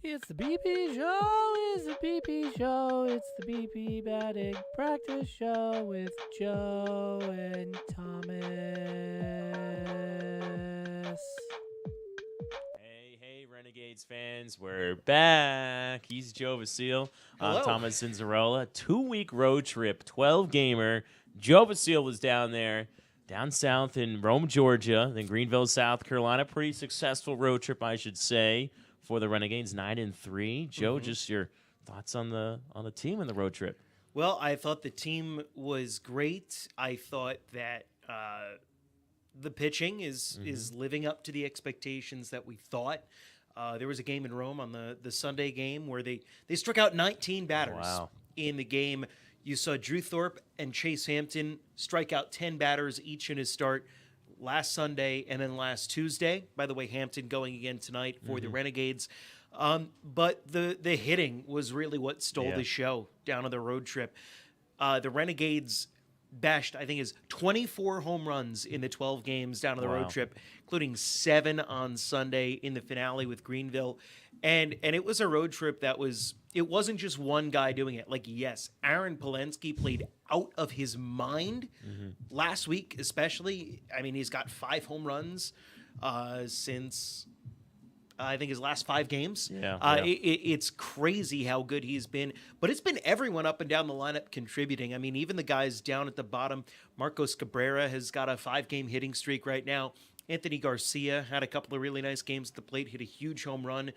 It's the BP show, it's the BP show, it's the BP batting practice show with Joe and Thomas. Hey, Renegades fans, we're back. He's Joe Vasile. I'm Hello. Thomas Cinzarola. 2-week road trip, 12-gamer. Joe Vasile was down there, down south in Rome, Georgia, then Greenville, South Carolina. Pretty successful road trip, I should say, for the Renegades, 9-3. Joe, just your thoughts on the team and the road trip. Well, I thought the team was great. I thought that the pitching is living up to the expectations that we thought. There was a game in Rome on the Sunday game where they struck out 19 batters in the game. You saw Drew Thorpe and Chase Hampton strike out 10 batters each in his start last Sunday and then last Tuesday. By the way, Hampton going again tonight for the Renegades. But the hitting was really what stole the show down on the road trip. The Renegades bashed, I think, is 24 home runs in the 12 games down on the road trip, including 7 on Sunday in the finale with Greenville. And it was a road trip that it wasn't just one guy doing it. Like, yes, Aaron Polensky played out of his mind last week, especially. I mean, he's got 5 home runs since I think his last 5 games. It's crazy how good he's been. But it's been everyone up and down the lineup contributing. I mean, even the guys down at the bottom. Marcos Cabrera has got a 5-game hitting streak right now. Anthony Garcia had a couple of really nice games at the plate, hit a huge home run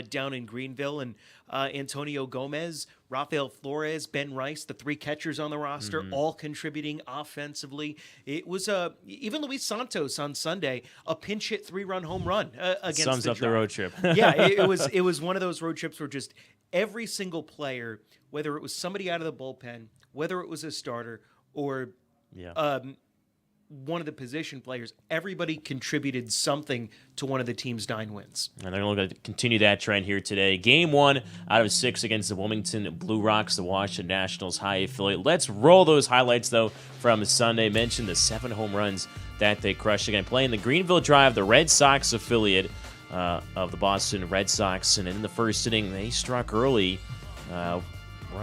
down in Greenville. And Antonio Gomez, Rafael Flores, Ben Rice, the 3 catchers on the roster, all contributing offensively. It was even Luis Santos on Sunday, a pinch hit 3-run home run against Sums up the road trip. it was one of those road trips where just every single player, whether it was somebody out of the bullpen, whether it was a starter or one of the position players, everybody contributed something to one of the team's 9 wins. And they're going to continue that trend here today. Game 1 out of 6 against the Wilmington Blue Rocks, the Washington Nationals high affiliate. Let's roll those highlights, though, from Sunday. Mentioned the 7 home runs that they crushed again. Playing the Greenville Drive, the Red Sox affiliate of the Boston Red Sox. And in the first inning, they struck early, runner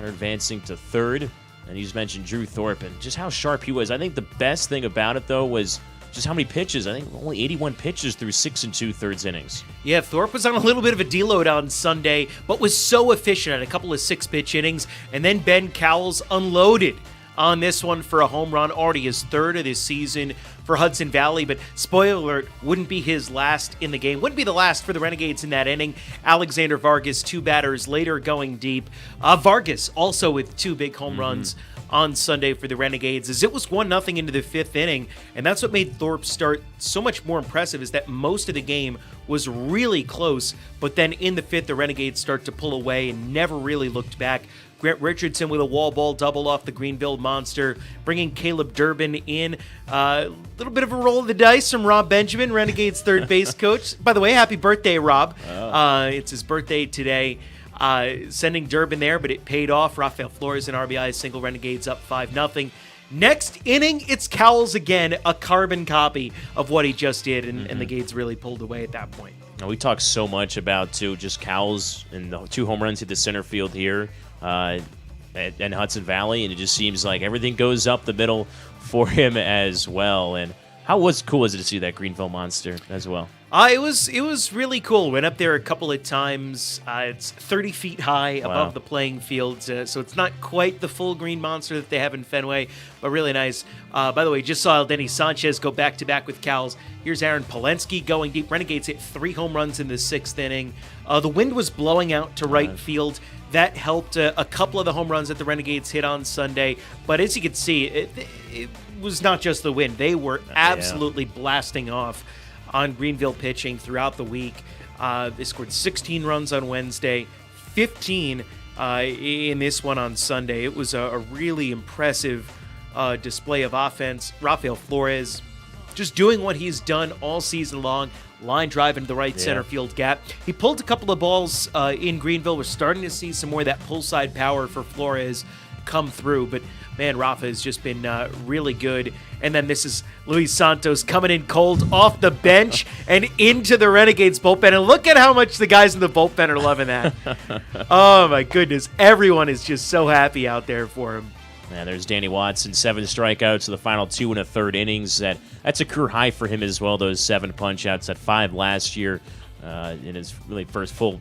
advancing to third. And you just mentioned Drew Thorpe and just how sharp he was. I think the best thing about it, though, was just how many pitches. I think only 81 pitches through 6 2/3 innings. Yeah, Thorpe was on a little bit of a deload on Sunday, but was so efficient at a couple of 6-pitch innings. And then Ben Cowles unloaded on this one for a home run, already his 3rd of this season for Hudson Valley. But spoiler alert, wouldn't be his last in the game. Wouldn't be the last for the Renegades in that inning. Alexander Vargas, 2 batters later going deep. Vargas also with 2 big home runs on Sunday for the Renegades, as it was 1-0 into the 5th inning. And that's what made Thorpe's start so much more impressive, is that most of the game was really close, but then in the 5th, the Renegades start to pull away and never really looked back. Grant Richardson with a wall ball double off the Greenville Monster, bringing Caleb Durbin in. A little bit of a roll of the dice from Rob Benjamin, Renegades third base coach. By the way, happy birthday, Rob. It's his birthday today. Sending Durbin there, but it paid off. Rafael Flores and RBI single, Renegades up 5-0. Next inning, it's Cowles again, a carbon copy of what he just did, and the Gades really pulled away at that point. Now, we talk so much about, too, just Cowles and the 2 home runs hit the center field here at Hudson Valley, and it just seems like everything goes up the middle for him as well. And how cool was it to see that Greenville Monster as well? It was really cool. Went up there a couple of times. It's 30 feet high above the playing field, so it's not quite the full green monster that they have in Fenway, but really nice. By the way, just saw Denny Sanchez go back-to-back with Cowles. Here's Aaron Polensky going deep. Renegades hit 3 home runs in the 6th inning. The wind was blowing out to right field. That helped a couple of the home runs that the Renegades hit on Sunday. But as you can see, it was not just the wind. They were absolutely blasting off on Greenville pitching throughout the week. They scored 16 runs on Wednesday, 15 in this one on Sunday. It was a really impressive display of offense. Rafael Flores just doing what he's done all season long. Line drive into the right center field gap. He pulled a couple of balls in Greenville. We're starting to see some more of that pull side power for Flores. come through. But, man, Rafa has just been really good. And then this is Luis Santos coming in cold off the bench and into the Renegades bullpen. And look at how much the guys in the bullpen are loving that. Oh, my goodness. Everyone is just so happy out there for him. Yeah, there's Danny Watson, 7 strikeouts in the final 2 1/3 innings. That's a career high for him as well, those 7 punch-outs at 5 last year in his really first full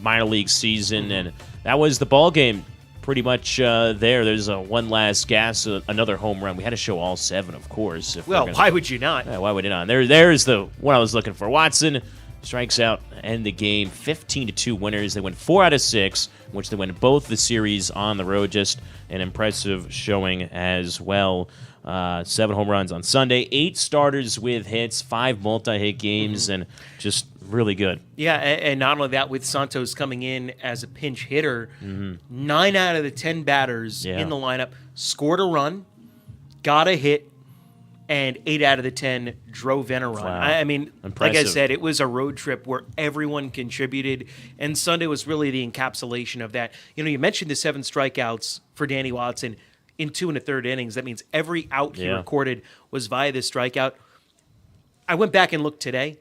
minor league season. And that was the ball game pretty much there. There's one last gas, another home run. We had to show all 7, of course. Why would you not? Yeah, why would you not? There's the one I was looking for. Watson strikes out, end the game, 15-2 winners. They went 4 out of 6, which they win both the series on the road. Just an impressive showing as well. 7 home runs on Sunday, 8 starters with hits, 5 multi-hit games, and just really good. Yeah, and not only that, with Santos coming in as a pinch hitter, 9 out of the 10 batters in the lineup scored a run, got a hit, and 8 out of the 10 drove in a run. Wow. I mean, Impressive. like I said, it was a road trip where everyone contributed, and Sunday was really the encapsulation of that. You mentioned the 7 strikeouts for Danny Watson in 2 1/3 innings. That means every out he recorded was via this strikeout. I went back and looked today.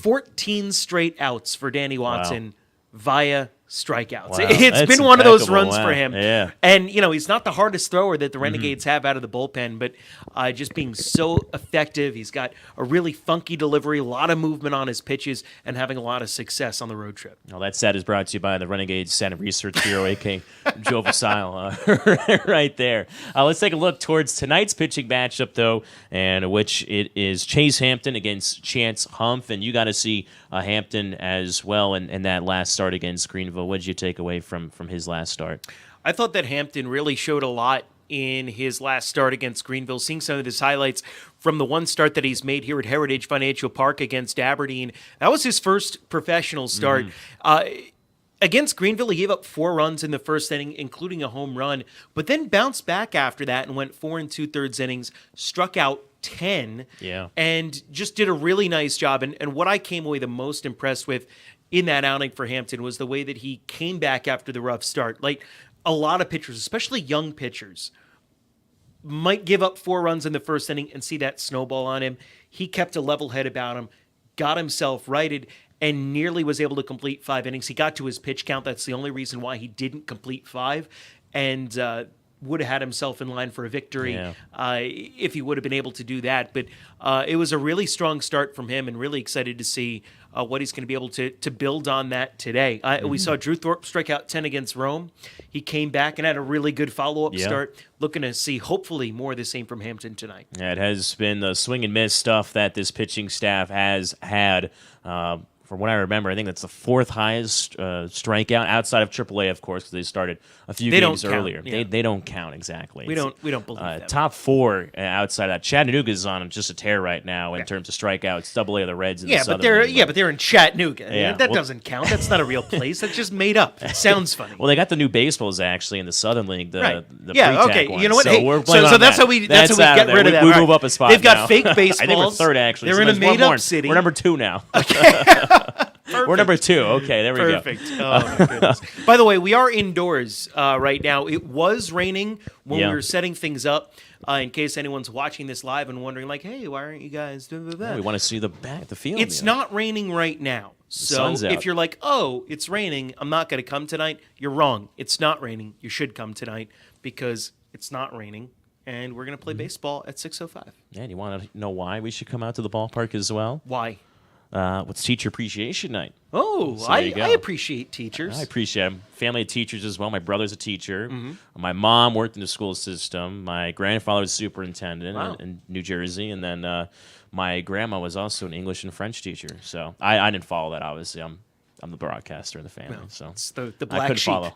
14 straight outs for Danny Watson via strikeouts. Wow. It's That's been one of those impeccable. runs Wow. for him. Yeah. And, he's not the hardest thrower that the Renegades have out of the bullpen, but just being so effective. He's got a really funky delivery, a lot of movement on his pitches, and having a lot of success on the road trip. Well, that stat is brought to you by the Renegades Center Research Bureau, a.k.a. Joe Vasile, right there. Let's take a look towards tonight's pitching matchup, though, and which it is Chase Hampton against Chance Humph, and you got to see Hampton as well in that last start against Greenville. What did you take away from his last start? I thought that Hampton really showed a lot in his last start against Greenville. Seeing some of his highlights from the one start that he's made here at Heritage Financial Park against Aberdeen, that was his first professional start. Against Greenville, he gave up 4 runs in the first inning, including a home run, but then bounced back after that and went 4 2/3 innings, struck out 10, and just did a really nice job. And what I came away the most impressed with in that outing for Hampton was the way that he came back after the rough start. Like a lot of pitchers, especially young pitchers, might give up 4 runs in the first inning and see that snowball on him. He kept a level head about him, got himself righted, and nearly was able to complete 5 innings. He got to his pitch count. That's the only reason why he didn't complete 5. And would have had himself in line for a victory if he would have been able to do that. But it was a really strong start from him, and really excited to see what he's going to be able to build on that today. We saw Drew Thorpe strike out 10 against Rome. He came back and had a really good follow-up start. Looking to see, hopefully, more of the same from Hampton tonight. Yeah, it has been the swing and miss stuff that this pitching staff has had. From what I remember, I think that's the 4th highest strikeout outside of AAA, of course, because they started a few games earlier. They don't count exactly. We don't believe that. Top 4 outside of that. Chattanooga is on just a tear right now in terms of strikeouts. AA of the Reds in the Southern League. But they're in Chattanooga. Yeah, that doesn't count. That's not a real place. That's just made up. It sounds funny. Well, they got the new baseballs actually in the Southern League. The okay. ones. You know what? So, hey, we're so that's how we get rid of that. We move up a spot. They've got now. fake baseballs. I think we're 3rd actually. They're in a made-up city. We're number 2 now. Perfect. We're number 2. Okay, there we go. Perfect. Oh, my goodness. By the way, we are indoors right now. It was raining when we were setting things up. In case anyone's watching this live and wondering, like, hey, why aren't you guys doing that? Yeah, we want to see the field. It's not raining right now. So if you're like, oh, it's raining, I'm not going to come tonight, you're wrong. It's not raining. You should come tonight because it's not raining. And we're going to play baseball at 6:05. Yeah, do you want to know why we should come out to the ballpark as well? Why? What's Teacher Appreciation Night? Oh, So I appreciate teachers. I appreciate them. Family of teachers as well. My brother's a teacher. My mom worked in the school system. My grandfather was superintendent in New Jersey. And then my grandma was also an English and French teacher. So I didn't follow that, obviously. I'm the broadcaster in the family. So it's the I black couldn't sheep. follow.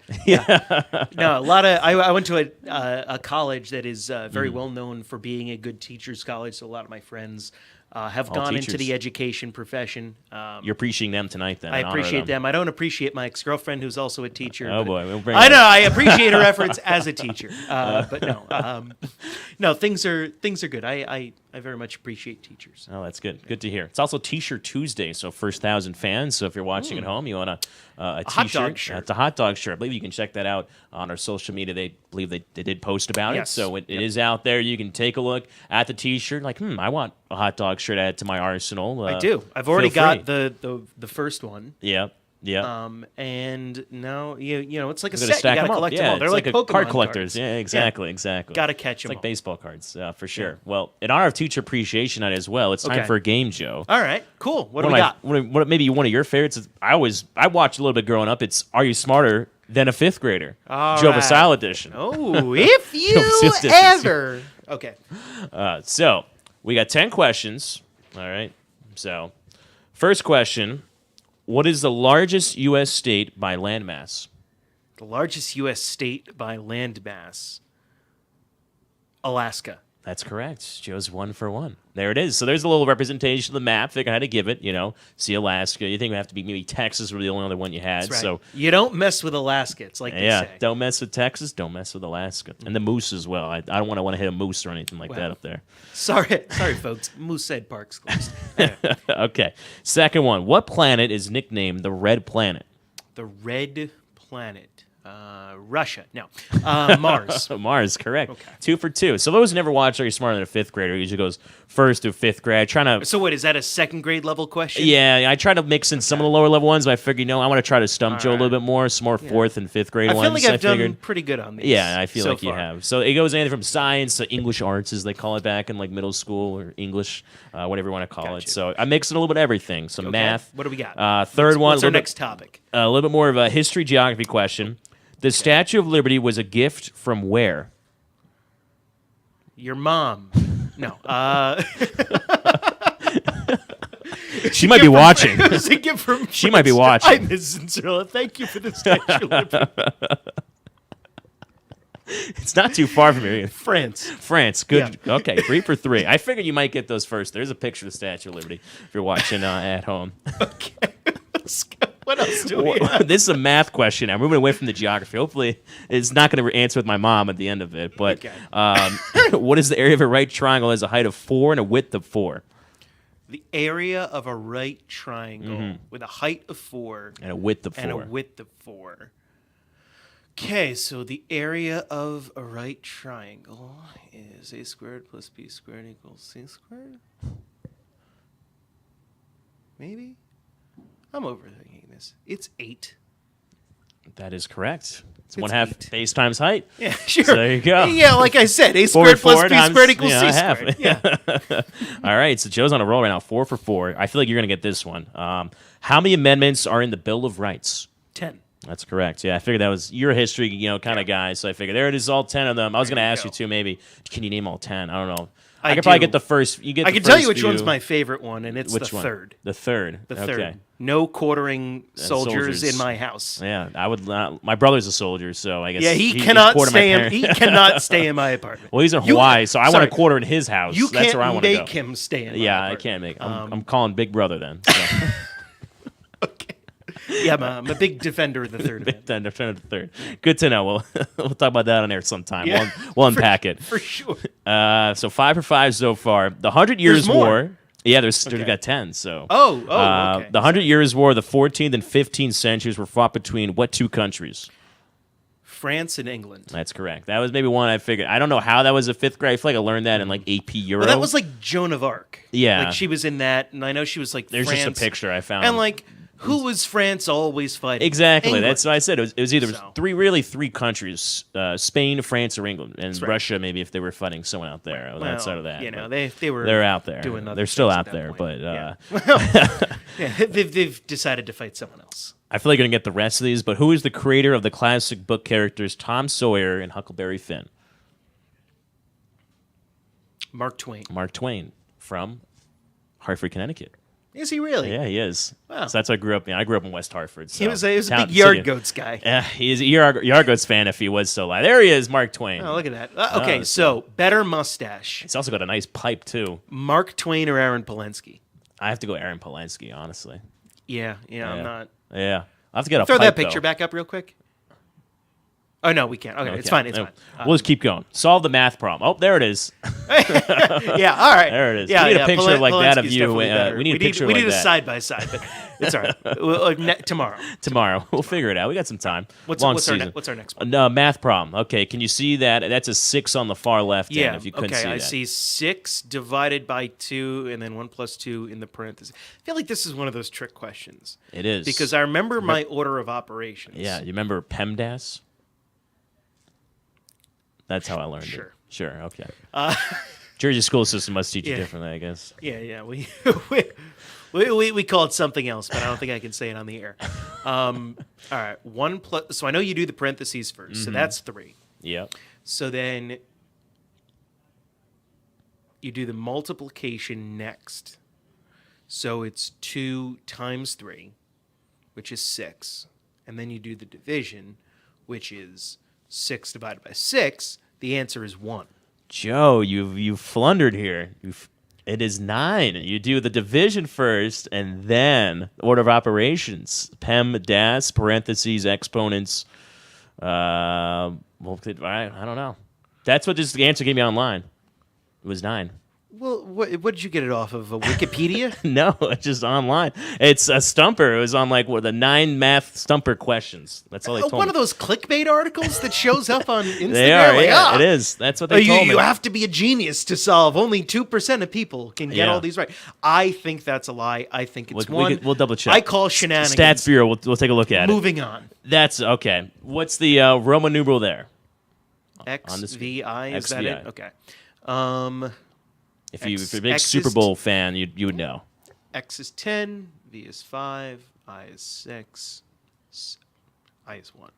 No, a lot of I went to a college that is very well known for being a good teachers college. So a lot of my friends have All gone into teachers. the education profession. You're appreciating them tonight, then. I and honor appreciate them. I don't appreciate my ex-girlfriend, who's also a teacher. Oh but- boy, we'll bring I it know. up. I appreciate her efforts as a teacher, but no, no. Things are good. I very much appreciate teachers. Oh, that's good. Good to hear. It's also T-shirt Tuesday, so first 1,000 fans. So if you're watching at home, you want a T-shirt. hot dog shirt. It's a hot dog shirt. I believe you can check that out on our social media. They believe they did post about it, Yes. so it is out there. You can take a look at the T-shirt. Like, I want a hot dog shirt added to my arsenal. I do. I've already feel got free. the first one. Yeah. Yeah. And now you know it's like a We're gonna set. You stack gotta them up. collect Yeah, them all. They're it's like a Pokemon card collectors. cards. Yeah, exactly, exactly. Gotta catch It's them like all. baseball cards, for sure. Well, in honor of Teacher Appreciation Night as well, it's time Okay. for a game, Joe. All right, cool. What do we One of got? maybe one of your favorites is I watched a little bit growing up. It's Are You Smarter Than a Fifth Grader? All Joe right. Vasile edition. Oh, if you Distance. ever. Okay. So we got 10 questions. All right. So first question: what is the largest U.S. state by landmass? The largest U.S. state by landmass. Alaska. That's correct. Joe's 1 for 1. There it is. So there's a little representation of the map. Figure out how to give it. See Alaska. You think it would have to be maybe Texas would be the only other one you had. That's right. So You don't mess with Alaska. It's like they yeah, say. don't mess with Texas. Don't mess with Alaska and the moose as well. I don't want to hit a moose or anything like that Well. up there. Sorry, folks. Moosehead Park's closed. Okay. Second one. What planet is nicknamed the Red Planet? The red planet. Russia. No. Mars. Mars, correct. Okay. 2 for 2. So those who never watch Are You Smarter Than a Fifth Grader? It usually goes first through fifth grade. Trying to So what, is that a second grade level question? Yeah, I try to mix in some of the lower level ones, but I figured, I want to try to stump Joe a little right. bit more, some more fourth and fifth grade I ones. feel like I've done figured. pretty good on these. Yeah, I feel so like you far. have. So it goes anything from science to English arts, as they call it back in like middle school, or English, whatever you want to call it. Gotcha. So I mix in a little bit of everything. Some Okay. math. What do we got? Third one, What's our next topic? a little bit more of a history geography question. The Statue of Liberty was a gift from where? Your mom. No. She might be watching. It was a gift from She might be France. watching. Hi, Ms. Cincerella. Thank you for the Statue of Liberty. It's not too far from here. France. France, good. Yeah. Okay, 3 for 3. I figured you might get those first. There's a picture of the Statue of Liberty if you're watching at home. Okay. Let's go. What else do we have? This is a math question. I'm moving away from the geography. Hopefully, it's not going to answer with my mom at the end of it. But what is the area of a right triangle that has a height of 4 and a width of 4? The area of a right triangle with a height of 4 And a width of 4. and a width of 4. Okay, so the area of a right triangle is a squared plus b squared equals c squared? Maybe? I'm overthinking this. It's 8. That is correct. It's It's 1/2 8. base times height. Yeah, sure. So there you go. Yeah, like I said, a 4 squared plus 4 b times, squared equals c a half. squared. Yeah. All right, so Joe's on a roll right now, 4 for 4. I feel like you're going to get this one. How many amendments are in the Bill of Rights? 10. That's correct. Yeah, I figured that was your history, kind of guy. So I figured there it is, all 10 of them. I was going to There you ask you go. too, maybe. Can you name all 10? I don't know. I I could probably do. get the first. You get. I the can tell you first which one's few. my favorite one, and it's Which the one? third. The third. The okay. third. No quartering soldiers soldiers. in my house. Yeah, I would not. My brother's a soldier, so I guess. Yeah, he he's cannot quartered my stay in. parents. He cannot stay in my apartment. Well, he's in You- Hawaii, so I want sorry. a quarter in his house. You That's can't where I want to go. make him stay in. My Yeah, I apartment. can't make. I'm calling Big Brother then. So. Okay. Yeah, I'm a big defender of the third amendment. Then defender of the third. Good to know. We'll talk about that on air sometime. Yeah. We'll unpack it. For sure. So 5 for 5 so far. The 100 Years more. War. Yeah, there's Okay. got 10. So. Oh, okay. The 100 Years War, the 14th and 15th centuries were fought between what two countries? France and England. That's correct. That was maybe one I figured. I don't know how that was a fifth grade. I feel like I learned that in like AP Euro. Well, that was like Joan of Arc. Yeah. Like she was in that, and I know she was like There's France. just a picture I found. And like, who was France always fighting? Exactly. England. That's what I said. It was either So. three countries: Spain, France, or England, and right. Russia. Maybe if they were fighting someone out there on that Well, side of that. You know, but they were they're out there. doing other They're still things out at there, that but point. Yeah, they've decided to fight someone else. I feel like you're gonna get the rest of these. But who is the creator of the classic book characters Tom Sawyer and Huckleberry Finn? Mark Twain. Mark Twain from Hartford, Connecticut. Is he really? Yeah, he is. Wow. So that's where I grew up. I grew up in West Hartford. So He was a town- big Yard city- Goats guy. Yeah, he's a Yard Goats fan if he was still alive. There he is, Mark Twain. Oh, look at that. Okay, Oh, so better mustache. He's also got a nice pipe, too. Mark Twain or Aaron Polensky? I have to go Aaron Polensky, honestly. Yeah, I'm not. Yeah. I'll have to get a Throw pipe, that picture though. back up real quick. Oh, no, we can't. Okay, it's fine. It's fine. We'll just keep going. Solve the math problem. Oh, there it is. Yeah, all right. There it is. Yeah, We need a picture like that of Polensky's you. definitely better. We need a picture we like need a that. side by side, but it's all right. Tomorrow. Tomorrow. We'll figure it out. We got some time. What's Long our season. what's our next one? No, math problem. Okay, can you see that? That's a 6 on the far left Yeah. end, if you couldn't Okay, see I that. see 6 divided by 2, and then 1 plus 2 in the parentheses. I feel like this is one of those trick questions. It is. Because I remember my order of operations. Yeah, you remember PEMDAS? That's how I learned Sure. it. Sure, okay. Jersey school system must teach you yeah. differently, I guess. Yeah. We call it something else, but I don't think I can say it on the air. All right, 1 plus. So I know you do the parentheses first, so that's 3. Yep. So then you do the multiplication next. So it's 2 times 3, which is 6, and then you do the division, which is 6 divided by 6. The answer is 1. Joe, you've flundered here. It is 9. You do the division first, and then order of operations. PEMDAS, parentheses, exponents. I don't know. That's what the answer gave me online. It was 9. Well, what did you get it off of? Wikipedia? No, it's just online. It's a stumper. It was on the 9 math stumper questions. That's all they told me. One of those clickbait articles that shows up on Instagram? They are, Like, yeah, it is. That's what they told me. You have to be a genius to solve. Only 2% of people can get Yeah. all these right. I think that's a lie. I think it's We'll double check. I call shenanigans. Stats Bureau, we'll take a look at it. Moving on. That's okay. What's the Roman numeral there? X, On the screen. V, I, is that it? XVI. Okay. If you're a big X Super is Bowl fan, you would know. X is 10, V is 5, I is 6, I is 1.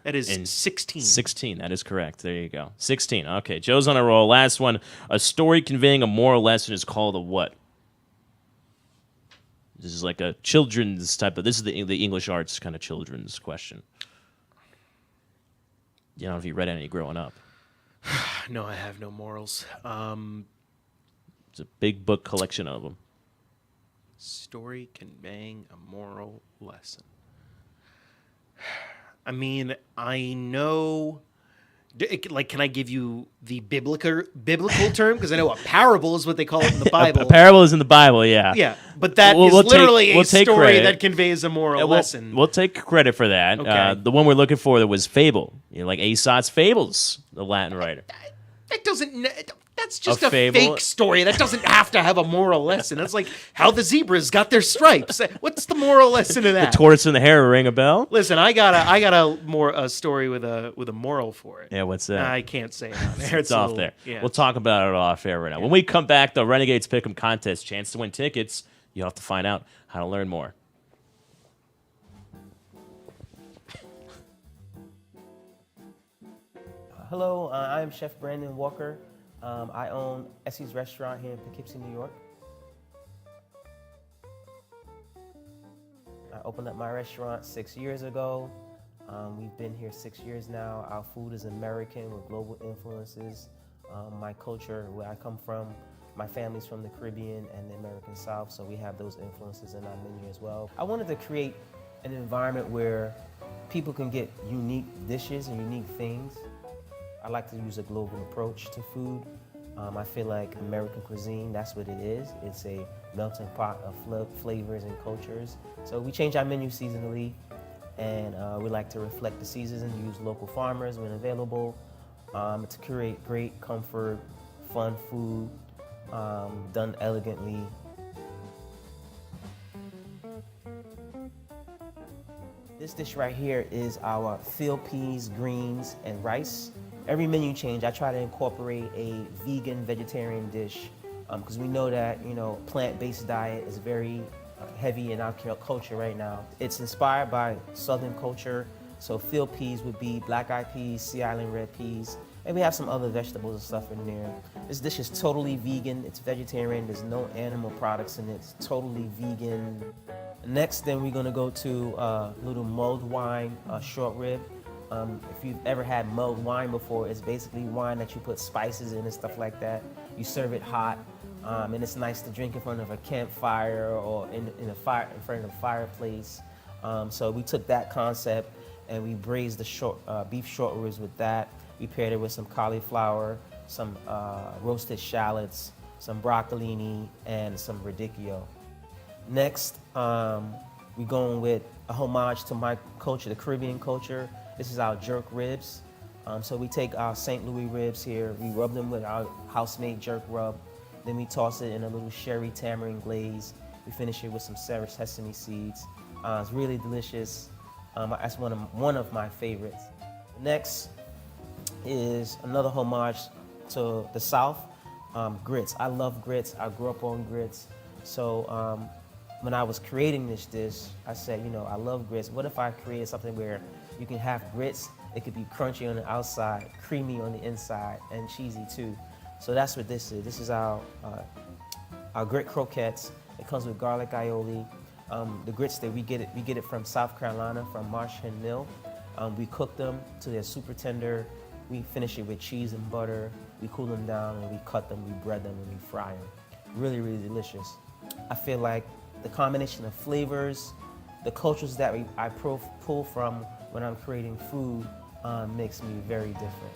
That is 16. 16, that is correct. There you go. 16. Okay, Joe's on a roll. Last one. A story conveying a moral lesson is called a what? This is like a children's type of... This is the English arts kind of children's question. You know, if you read any growing up. No, I have no morals. It's a big book collection of them. Story conveying a moral lesson. I mean, I know. Can I give you the biblical term? Because I know a parable is what they call it in the Bible. A parable is in the Bible, yeah. Yeah, but that We'll is take- literally we'll a take story credit. that conveys a moral lesson. We'll take credit for that. Okay. The one we're looking for that was fable. Like Aesop's Fables, the Latin writer. That doesn't. That's just A a fable? fake story. That doesn't have to have a moral lesson. That's like how the zebras got their stripes. What's the moral lesson of that? The tortoise and the hare ring a bell? Listen, I got a story with a moral for it. Yeah, what's that? I can't say it on there. It's off there. Yeah. We'll talk about it off air right now. When we come back, the Renegades Pick'em contest, chance to win tickets. You'll have to find out how to learn more. Hello, I'm Chef Brandon Walker. I own Essie's Restaurant here in Poughkeepsie, New York. I opened up my restaurant 6 years ago. We've been here 6 years now. Our food is American with global influences. My culture, where I come from, my family's from the Caribbean and the American South, so we have those influences in our menu as well. I wanted to create an environment where people can get unique dishes and unique things. I like to use a global approach to food. I feel like American cuisine, that's what it is. It's a melting pot of flavors and cultures. So we change our menu seasonally, and we like to reflect the seasons and use local farmers when available to create great comfort, fun food, done elegantly. This dish right here is our field peas, greens, and rice. Every menu change, I try to incorporate a vegan, vegetarian dish because we know that, plant-based diet is very heavy in our culture right now. It's inspired by Southern culture, so field peas would be black-eyed peas, sea island red peas. and we have some other vegetables and stuff in there. This dish is totally vegan. It's vegetarian. There's no animal products in it. It's totally vegan. Next, then we're gonna go to little mulled wine short rib. If you've ever had mulled wine before, it's basically wine that you put spices in and stuff like that. You serve it hot, and it's nice to drink in front of a campfire or in front of a fireplace. So we took that concept and we braised the beef short ribs with that. We paired it with some cauliflower, some roasted shallots, some broccolini, and some radicchio. Next, we're going with a homage to my culture, the Caribbean culture. This is our jerk ribs. So we take our St. Louis ribs here, we rub them with our house-made jerk rub, then we toss it in a little sherry tamarind glaze. We finish it with some sesame seeds. It's really delicious. That's one of my favorites. Next is another homage to the South, grits. I love grits. I grew up on grits. So when I was creating this dish, I said, I love grits. What if I created something where you can have grits, it could be crunchy on the outside, creamy on the inside, and cheesy too. So that's what this is. This is our grit croquettes. It comes with garlic aioli. The grits that we get it from South Carolina, from Marsh Hen Mill. We cook them till they're super tender. We finish it with cheese and butter. We cool them down and we cut them, we bread them, and we fry them. Really, really delicious. I feel like the combination of flavors, the cultures that I pull from when I'm creating food makes me very different.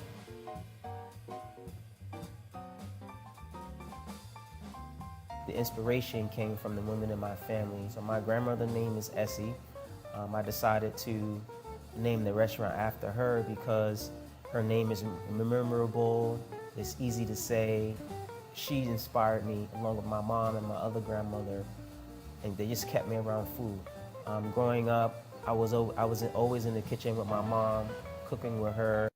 The inspiration came from the women in my family. So my grandmother's name is Essie. I decided to name the restaurant after her because her name is memorable, it's easy to say. She inspired me along with my mom and my other grandmother, and they just kept me around food. Growing up, I was always in the kitchen with my mom, cooking with her.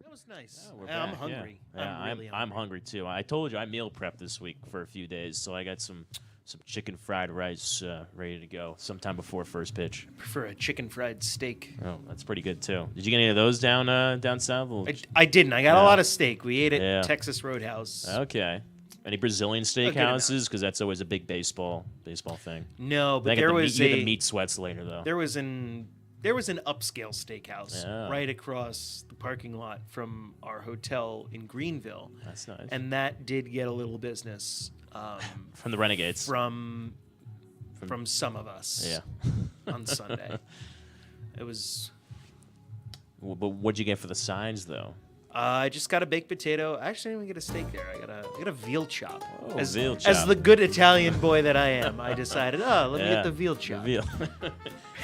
That was nice. Oh, we're I'm back, hungry. Yeah. I'm really I'm hungry. hungry too. I told you I meal prepped this week for a few days, so I got some chicken fried rice ready to go sometime before first pitch. I prefer a chicken fried steak. Oh, that's pretty good too. Did you get any of those down south? I didn't. I got Yeah. a lot of steak. We ate at Yeah. Texas Roadhouse. Okay. Any Brazilian good amount. steakhouses? Because that's always a big baseball thing. No, but You there get was the meat sweats later though. There was an upscale steakhouse Yeah. right across the parking lot from our hotel in Greenville, That's nice. and that did get a little business From the Renegades. from some of us. Yeah. On Sunday. It was. But what'd you get for the sides though? I just got a baked potato. Actually, I didn't even get a steak there. I got a veal chop. Oh, as, veal as chop. the good Italian boy that I am, I decided, let me get the veal chop. Veal.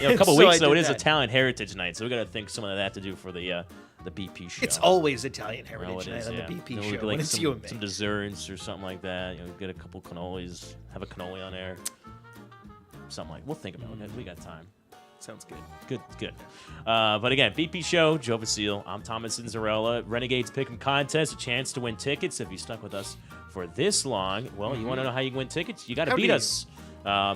A couple So weeks I though, did it is that. Italian Heritage Night, so we got to think some of that to do for the BP show. It's always Italian Well, Heritage it Night is, on yeah. the BP Then we show could, when it's some, you and me. some desserts or something like that. Get a couple cannolis, have a cannoli on there. Something like. We'll think about it. We got time. Sounds good. Good. But again, BP Show, Joe Vasile. I'm Thomas Cinzarella. Renegades Pick'em Contest, a chance to win tickets. If you stuck with us for this long, well, you want to know how you can win tickets? You got to How beat do you? us.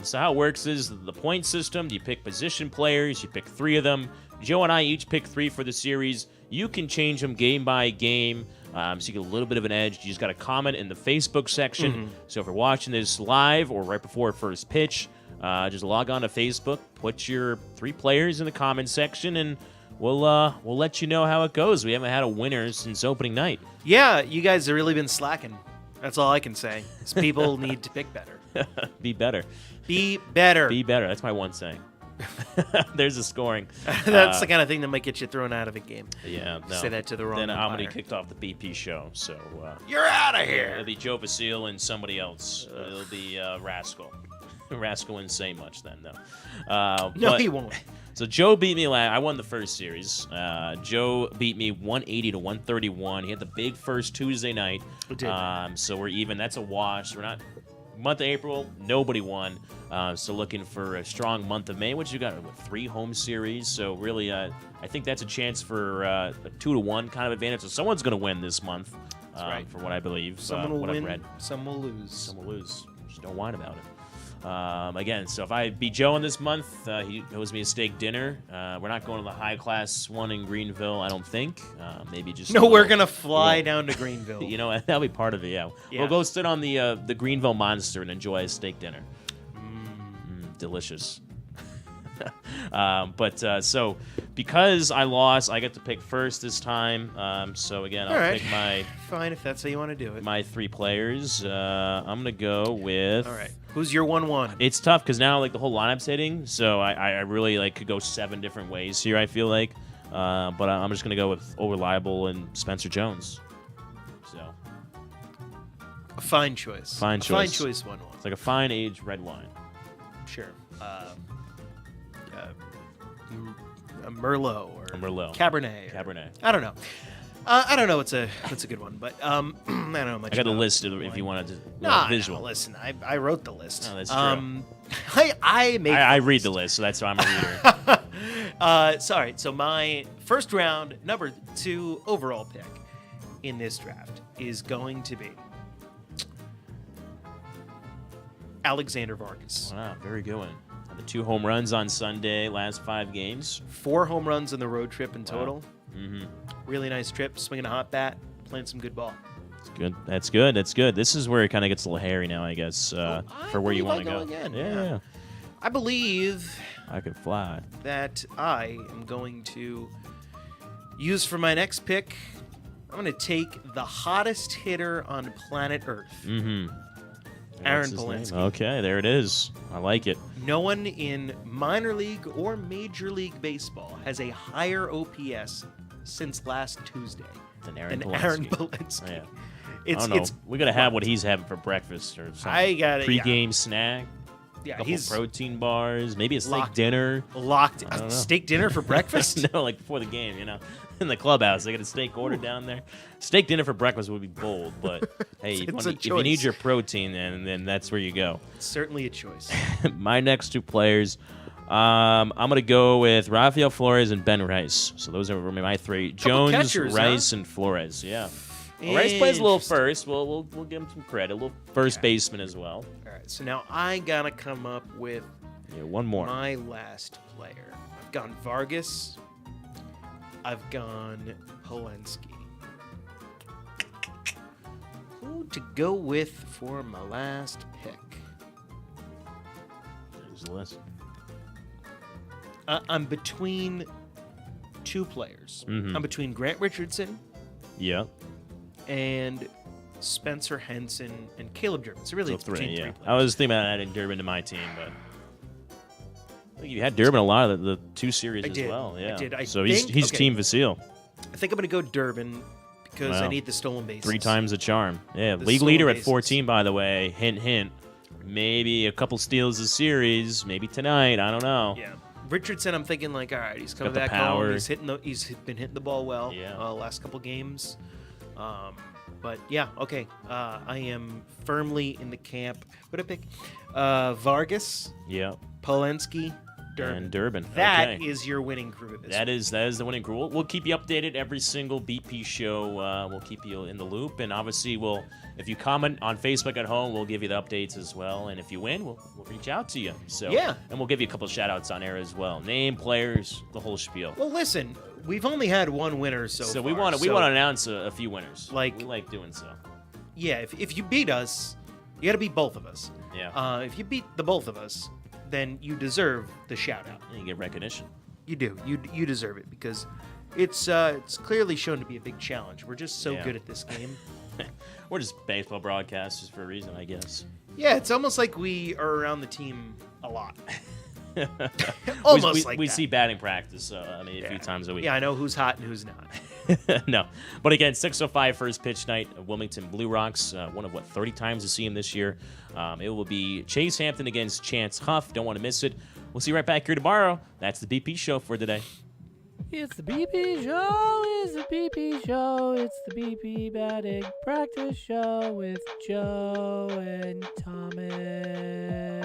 So how it works is the point system. You pick position players. You pick 3 of them. Joe and I each pick 3 for the series. You can change them game by game, so you get a little bit of an edge. You just got to comment in the Facebook section. So if you're watching this live or right before first pitch, just log on to Facebook, put your 3 players in the comment section, and we'll let you know how it goes. We haven't had a winner since opening night. Yeah, you guys have really been slacking. That's all I can say. Is people need to pick better. Be better. Be better. Be better. That's my one saying. There's the scoring. That's the kind of thing that might get you thrown out of a game. Yeah. No. Say that to the wrong Then Omni umpire. kicked off the BP show, so You're out of it'll here. be Joe Vasile and somebody else. It'll be Rascal. Rascal wouldn't say much then, though. No, but- he won't. So Joe beat me I won the first series. Joe beat me 180 to 131. He had the big first Tuesday night. He did. So we're even. That's a wash. We're not. Month of April, nobody won. So looking for a strong month of May, which you got 3 home series. So really, I think that's a chance for a 2-1 kind of advantage. So someone's going to win this month, right. from what I believe. Someone will what win, I've read. some will lose. Some will lose. Just don't whine about it. Again, so if I beat Joe in this month, he owes me a steak dinner. We're not going to the high-class one in Greenville, I don't think. Maybe just... No, we're going to fly down to Greenville. You know, that'll be part of it, yeah. We'll go sit on the Greenville Monster and enjoy a steak dinner. Delicious. So because I lost, I get to pick first this time. So again, I'll pick my... Fine, if that's how you want to do it. My 3 players. I'm going to go with... All right. Who's your 1-1? It's tough because now like the whole lineup's hitting, so I really like could go 7 different ways here, I feel like. But I'm just going to go with O'Reliable and Spencer Jones. So... A fine choice. Fine choice. Fine choice 1-1. It's like a fine aged red wine. Sure. A Merlot or A Merlot. Cabernet. Cabernet. I don't know. I don't know. It's a good one, but I don't know much. I got a about list if wine. you wanted to visual. No, listen, I wrote the list. Oh, that's true. I read the list, so that's why I'm a reader. Sorry. So my first round, number 2 overall pick in this draft is going to be Alexander Vargas. Wow, very good one. The 2 home runs on Sunday, last 5 games. 4 home runs on the road trip in total. Wow. Mm-hmm. Really nice trip, swinging a hot bat, playing some good ball. That's good. That's good. That's good. This is where it kind of gets a little hairy now, I guess, for where you want to go. Again. Yeah. I believe I could fly. that I am going to use for my next pick, I'm going to take the hottest hitter on planet Earth. Mm-hmm. Aaron Polanski. Okay, there it is. I like it. No one in minor league or major league baseball has a higher OPS since last Tuesday Than Aaron than Polanski. Aaron Polanski. Yeah. It's, I don't know. it's We got to have what he's having for breakfast or something. I got it. Pre-game snack. Yeah, couple he's protein bars, maybe a steak locked- dinner. locked. I don't know. Steak dinner for breakfast? No, like before the game, you know, in the clubhouse, they got a steak order down there. Steak dinner for breakfast would be bold, but hey, if you need your protein, then that's where you go. It's certainly a choice. My next 2 players, I'm gonna go with Rafael Flores and Ben Rice. So those are my 3: Jones, catchers, Rice, and Flores. Yeah. Well, Rice plays a little Interesting. first. We'll give him some credit. A little first baseman as well. All right, so now I gotta come up with Yeah, one more. my last player. I've gone Vargas. I've gone Polanski. Who to go with for my last pick? There's the list. I'm between 2 players. Mhm. I'm between Grant Richardson Yeah. and Spencer Henson and Caleb Durbin. So really, So it's between 3 yeah. players. I was thinking about adding Durbin to my team, but I think you had Durbin a lot of the 2 series I as did. well. Yeah. I did. I so think- he's okay. Team Vasile. I think I'm going to go Durbin because I Wow. need the stolen bases. 3 times the charm. Yeah. The League stolen leader at bases. 14, by the way. Hint, hint. Maybe a couple steals a series. Maybe tonight. I don't know. Yeah. Richardson, I'm thinking like, all right, he's coming Got the back home. power. He's been hitting the ball well. Yeah. Last couple games. But yeah, okay. I am firmly in the camp. What did I pick? Vargas, Yeah. Polanski, Durbin. And Durbin. That okay. is your winning crew. This That is the winning crew. We'll keep you updated every single BP show. We'll keep you in the loop, and obviously, if you comment on Facebook at home, we'll give you the updates as well. And if you win, we'll reach out to you. So Yeah. and we'll give you a couple shout outs on air as well. Name, players, the whole spiel. Well, listen, we've only had one winner so far. So we want to announce a few winners. Like- we like doing so. Yeah, if you beat us, you got to beat both of us. Yeah. If you beat the both of us, then you deserve the shout out. And you get recognition. You do. You deserve it because it's clearly shown to be a big challenge. We're just so Yeah. good at this game. We're just baseball broadcasters for a reason, I guess. Yeah, it's almost like we are around the team a lot. Almost we, like we that. see batting practice. A few times a week. Yeah, I know who's hot and who's not. No. But again, 6:05 first pitch night of Wilmington Blue Rocks. One of 30 times to see him this year. It will be Chase Hampton against Chance Huff. Don't want to miss it. We'll see you right back here tomorrow. That's the BP show for today. It's the BP show, it's the BP show, it's the BP batting practice show with Joe and Thomas.